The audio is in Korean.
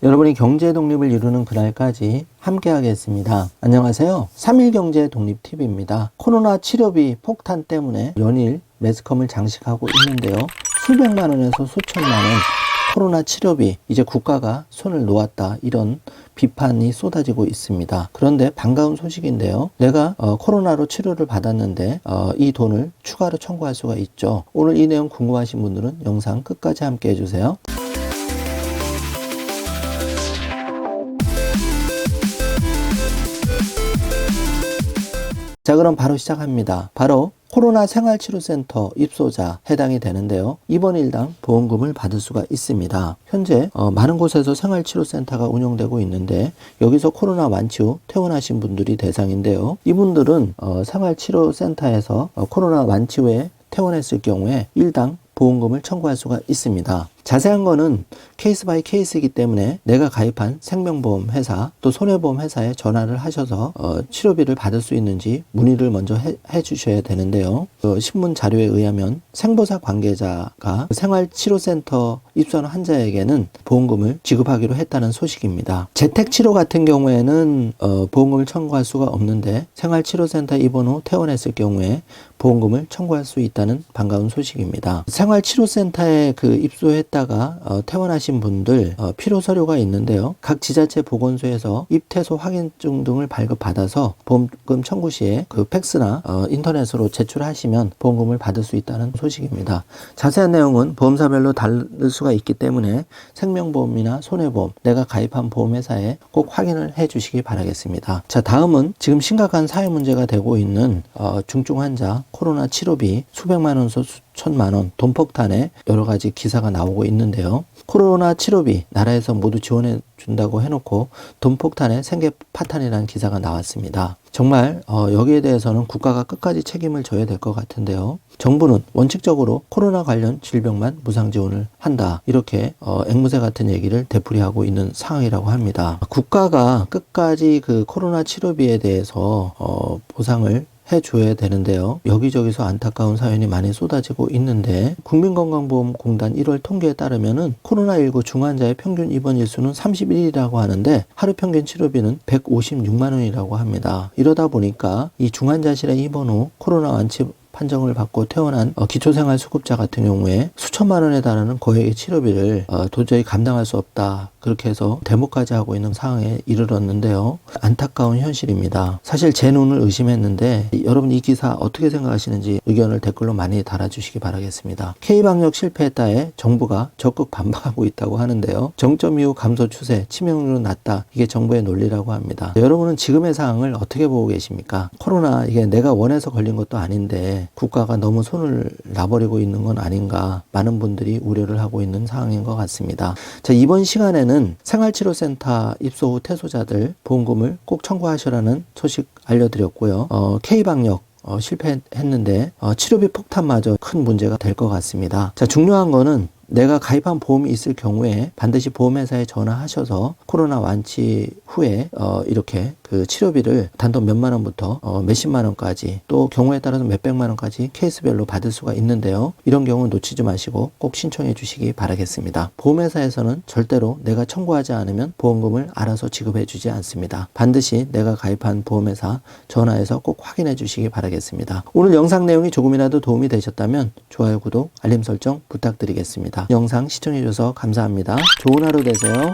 여러분이 경제 독립을 이루는 그날까지 함께 하겠습니다. 안녕하세요. 3일 경제 독립TV입니다. 코로나 치료비 폭탄 때문에 연일 매스컴을 장식하고 있는데요. 수백만 원에서 수천만 원 코로나 치료비 이제 국가가 손을 놓았다, 이런 비판이 쏟아지고 있습니다. 그런데 반가운 소식인데요. 내가 코로나로 치료를 받았는데 이 돈을 추가로 청구할 수가 있죠. 오늘 이 내용 궁금하신 분들은 영상 끝까지 함께 해주세요. 자, 그럼 바로 시작합니다. 바로 코로나 생활치료센터 입소자 해당이 되는데요. 이번 일당 보험금을 받을 수가 있습니다. 현재 많은 곳에서 생활치료센터가 운영되고 있는데 여기서 코로나 완치 후 퇴원하신 분들이 대상인데요. 이분들은 생활치료센터에서 코로나 완치 후에 퇴원했을 경우에 일당 보험금을 청구할 수가 있습니다. 자세한 거는 케이스 바이 케이스이기 때문에 내가 가입한 생명보험 회사 또 손해보험 회사에 전화를 하셔서 치료비를 받을 수 있는지 문의를 먼저 해 주셔야 되는데요. 신문 자료에 의하면 생보사 관계자가 생활치료센터 입소한 환자에게는 보험금을 지급하기로 했다는 소식입니다. 재택치료 같은 경우에는 보험금을 청구할 수가 없는데 생활치료센터 입원 후 퇴원했을 경우에 보험금을 청구할 수 있다는 반가운 소식입니다. 생활치료센터에 입소했다가 퇴원하신 분들 필요 서류가 있는데요. 각 지자체 보건소에서 입퇴소 확인증 등을 발급받아서 보험금 청구 시에 팩스나 인터넷으로 제출하시면 보험금을 받을 수 있다는 소식입니다. 자세한 내용은 보험사별로 다를 수가 있기 때문에 생명보험이나 손해보험, 내가 가입한 보험회사에 꼭 확인을 해 주시기 바라겠습니다. 자, 다음은 지금 심각한 사회 문제가 되고 있는 중증 환자 코로나 치료비 수백만 원에서 수천만 원 돈 폭탄에 여러 가지 기사가 나오고 있는데요. 코로나 치료비 나라에서 모두 지원해 준다고 해놓고 돈 폭탄에 생계 파탄이라는 기사가 나왔습니다. 정말 여기에 대해서는 국가가 끝까지 책임을 져야 될 것 같은데요. 정부는 원칙적으로 코로나 관련 질병만 무상 지원을 한다, 이렇게 앵무새 같은 얘기를 되풀이하고 있는 상황이라고 합니다. 국가가 끝까지 코로나 치료비에 대해서 보상을 해줘야 되는데요. 여기저기서 안타까운 사연이 많이 쏟아지고 있는데 국민건강보험공단 1월 통계에 따르면은 코로나19 중환자의 평균 입원 일수는 31이라고 하는데 하루 평균 치료비는 156만 원이라고 합니다. 이러다 보니까 이 중환자실에 입원 후 코로나 완치 판정을 받고 퇴원한 기초생활수급자 같은 경우에 수천만 원에 달하는 고액의 치료비를 도저히 감당할 수 없다, 그렇게 해서 대모까지 하고 있는 상황에 이르렀는데요. 안타까운 현실입니다. 사실 제 눈을 의심했는데 여러분 이 기사 어떻게 생각하시는지 의견을 댓글로 많이 달아주시기 바라겠습니다. K방역 실패에 따해 정부가 적극 반박하고 있다고 하는데요. 정점 이후 감소 추세, 치명률은 낮다, 이게 정부의 논리라고 합니다. 여러분은 지금의 상황을 어떻게 보고 계십니까? 코로나 이게 내가 원해서 걸린 것도 아닌데 국가가 너무 손을 놔버리고 있는 건 아닌가, 많은 분들이 우려를 하고 있는 상황인 것 같습니다. 자, 이번 시간에는 생활치료센터 입소 후 퇴소자들 보험금을 꼭 청구하시라는 소식 알려드렸고요. K방역 실패했는데 치료비 폭탄마저 큰 문제가 될 것 같습니다. 자, 중요한 거는 내가 가입한 보험이 있을 경우에 반드시 보험회사에 전화하셔서 코로나 완치 후에 이렇게 치료비를 단돈 몇만 원부터 몇십만 원까지, 또 경우에 따라서 몇백만 원까지 케이스별로 받을 수가 있는데요. 이런 경우 놓치지 마시고 꼭 신청해 주시기 바라겠습니다. 보험회사에서는 절대로 내가 청구하지 않으면 보험금을 알아서 지급해 주지 않습니다. 반드시 내가 가입한 보험회사 전화해서 꼭 확인해 주시기 바라겠습니다. 오늘 영상 내용이 조금이라도 도움이 되셨다면 좋아요, 구독, 알림 설정 부탁드리겠습니다. 영상 시청해 주셔서 감사합니다. 좋은 하루 되세요.